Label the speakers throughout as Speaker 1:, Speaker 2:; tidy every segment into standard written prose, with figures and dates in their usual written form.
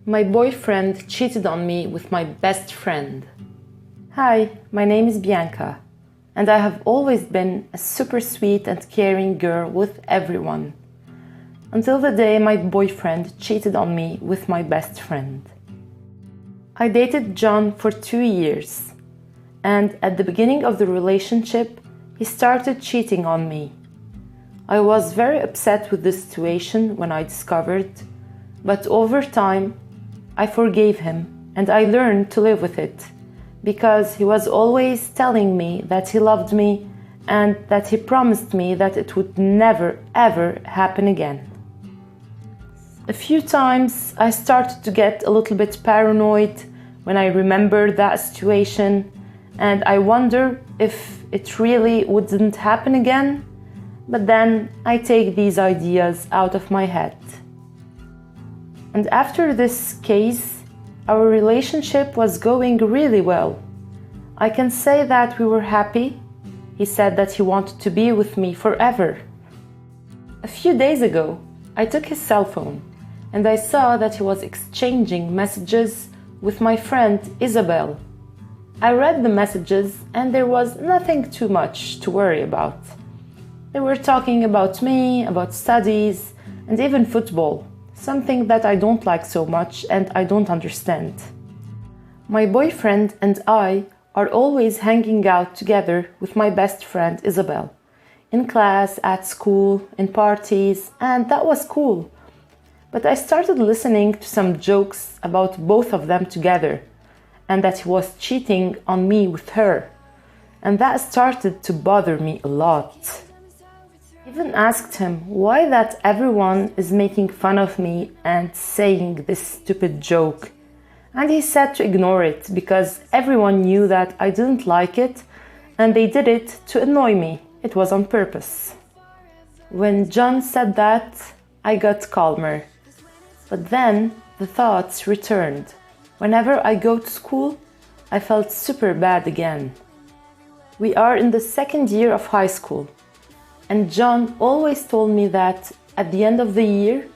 Speaker 1: My boyfriend cheated on me with my best friend. Hi, my name is Bianca, and I have always been a super sweet and caring girl with everyone. Until the day my boyfriend cheated on me with my best friend. I dated John for 2 years, and at the beginning of the relationship, he started cheating on me. I was very upset with the situation when I discovered, but over time, I forgave him and I learned to live with it because he was always telling me that he loved me and that he promised me that it would never ever happen again. A few times I started to get a little bit paranoid when I remember that situation, and I wonder if it really wouldn't happen again, but then I take these ideas out of my head. And after this case, our relationship was going really well. I can say that we were happy. He said that he wanted to be with me forever. A few days ago, I took his cell phone and I saw that he was exchanging messages with my friend Isabel. I read the messages and there was nothing too much to worry about. They were talking about me, about studies, and even football. Something that I don't like so much and I don't understand. My boyfriend and I are always hanging out together with my best friend Isabel. In class, at school, in parties, and that was cool. But I started listening to some jokes about both of them together and that he was cheating on me with her. And that started to bother me a lot. I even asked him why that everyone is making fun of me and saying this stupid joke. And he said to ignore it because everyone knew that I didn't like it and they did it to annoy me. It was on purpose. When John said that, I got calmer. But then the thoughts returned. Whenever I go to school, I felt super bad again. We are in the second year of high school. And John always told me that at the end of the year,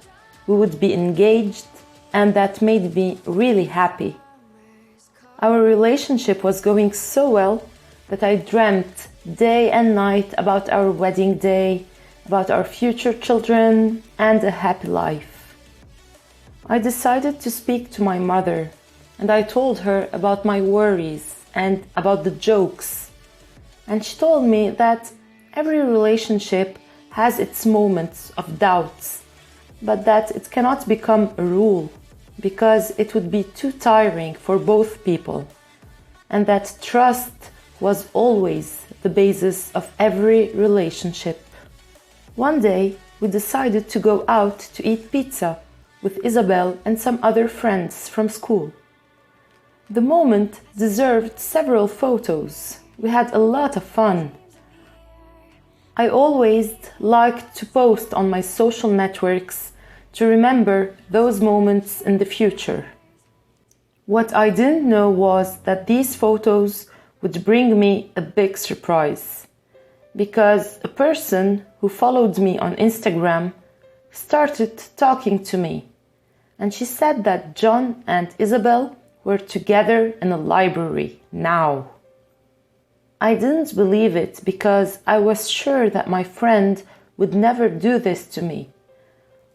Speaker 1: we would be engaged, and that made me really happy. Our relationship was going so well that I dreamt day and night about our wedding day, about our future children, and a happy life. I decided to speak to my mother, and I told her about my worries and about the jokes. And she told me that every relationship has its moments of doubts, but that it cannot become a rule because it would be too tiring for both people, and that trust was always the basis of every relationship. One day, we decided to go out to eat pizza with Isabel and some other friends from school. The moment deserved several photos. We had a lot of fun. I always liked to post on my social networks to remember those moments in the future. What I didn't know was that these photos would bring me a big surprise, because a person who followed me on Instagram started talking to me, and she said that John and Isabel were together in a library now. I didn't believe it because I was sure that my friend would never do this to me.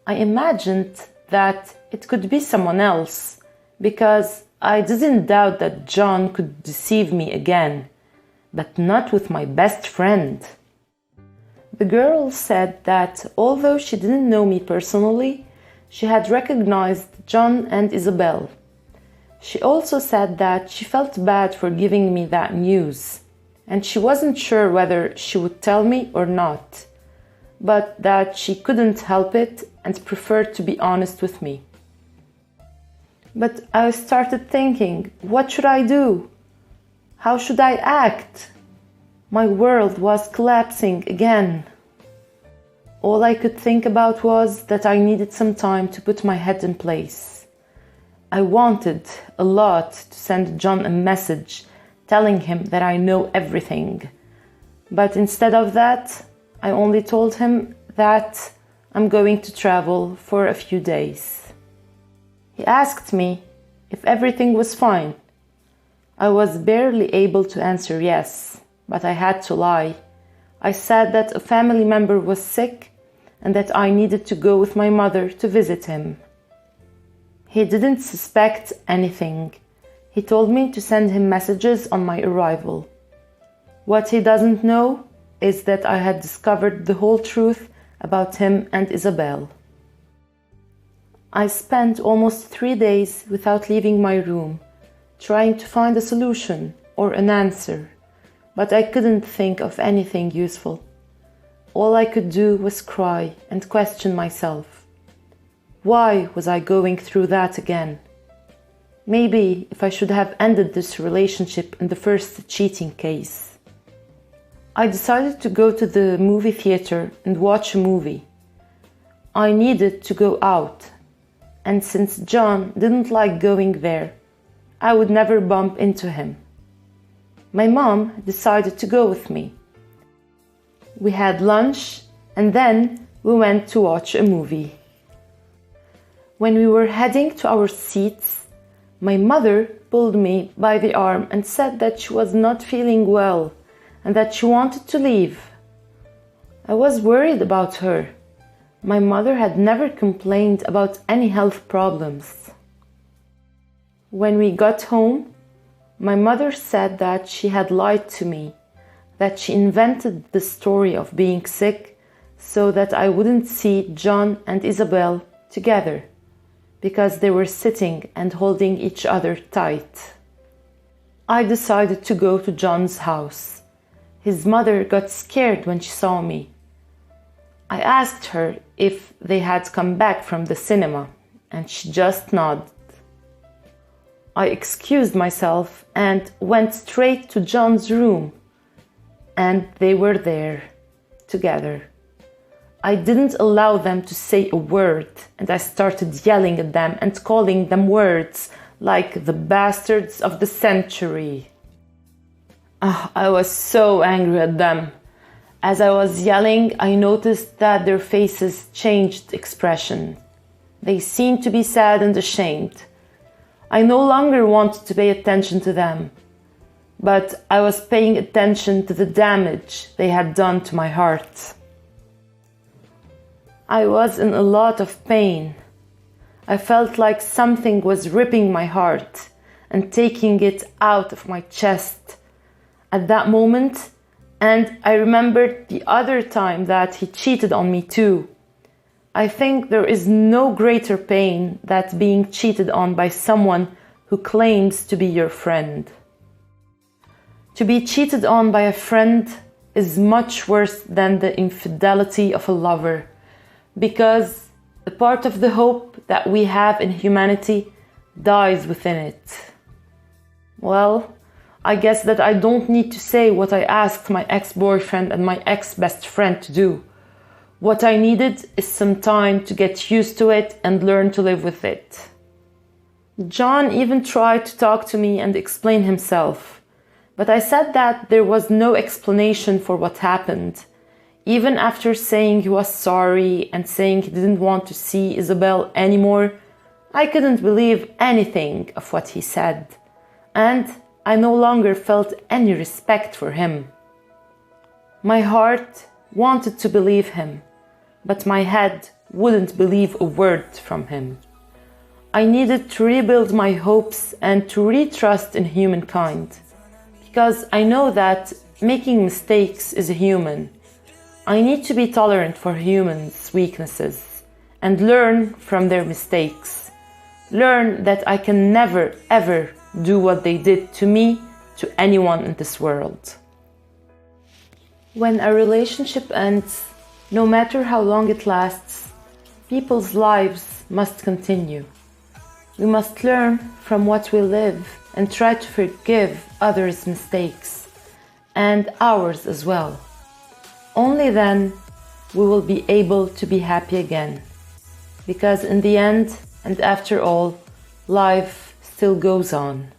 Speaker 1: I imagined that it could be someone else because I didn't doubt that John could deceive me again, but not with my best friend. The girl said that although she didn't know me personally, she had recognized John and Isabel. She also said that she felt bad for giving me that news, and she wasn't sure whether she would tell me or not, but that she couldn't help it and preferred to be honest with me. But I started thinking, what should I do? How should I act? My world was collapsing again. All I could think about was that I needed some time to put my head in place. I wanted a lot to send John a message telling him that I know everything. But instead of that, I only told him that I'm going to travel for a few days. He asked me if everything was fine. I was barely able to answer yes, but I had to lie. I said that a family member was sick and that I needed to go with my mother to visit him. He didn't suspect anything. He told me to send him messages on my arrival. What he doesn't know is that I had discovered the whole truth about him and Isabel. I spent almost 3 days without leaving my room, trying to find a solution or an answer, but I couldn't think of anything useful. All I could do was cry and question myself. Why was I going through that again? Maybe if I should have ended this relationship in the first cheating case. I decided to go to the movie theater and watch a movie. I needed to go out, and since John didn't like going there, I would never bump into him. My mom decided to go with me. We had lunch and then we went to watch a movie. When we were heading to our seats, my mother pulled me by the arm and said that she was not feeling well and that she wanted to leave. I was worried about her. My mother had never complained about any health problems. When we got home, my mother said that she had lied to me, that she invented the story of being sick so that I wouldn't see John and Isabel together, because they were sitting and holding each other tight. I decided to go to John's house. His mother got scared when she saw me. I asked her if they had come back from the cinema, and she just nodded. I excused myself and went straight to John's room, and they were there, together. I didn't allow them to say a word, and I started yelling at them and calling them words like the bastards of the century. I was so angry at them. As I was yelling, I noticed that their faces changed expression. They seemed to be sad and ashamed. I no longer wanted to pay attention to them, but I was paying attention to the damage they had done to my heart. I was in a lot of pain. I felt like something was ripping my heart and taking it out of my chest. At that moment, and I remembered the other time that he cheated on me too. I think there is no greater pain than being cheated on by someone who claims to be your friend. To be cheated on by a friend is much worse than the infidelity of a lover, because a part of the hope that we have in humanity dies within it. Well, I guess that I don't need to say what I asked my ex-boyfriend and my ex-best friend to do. What I needed is some time to get used to it and learn to live with it. John even tried to talk to me and explain himself, but I said that there was no explanation for what happened. Even after saying he was sorry and saying he didn't want to see Isabel anymore, I couldn't believe anything of what he said, and I no longer felt any respect for him. My heart wanted to believe him, but my head wouldn't believe a word from him. I needed to rebuild my hopes and to retrust in humankind, because I know that making mistakes is human. I need to be tolerant for humans' weaknesses and learn from their mistakes. Learn that I can never, ever do what they did to me, to anyone in this world. When a relationship ends, no matter how long it lasts, people's lives must continue. We must learn from what we live and try to forgive others' mistakes, and ours as well. Only then we will be able to be happy again, because in the end and after all, life still goes on.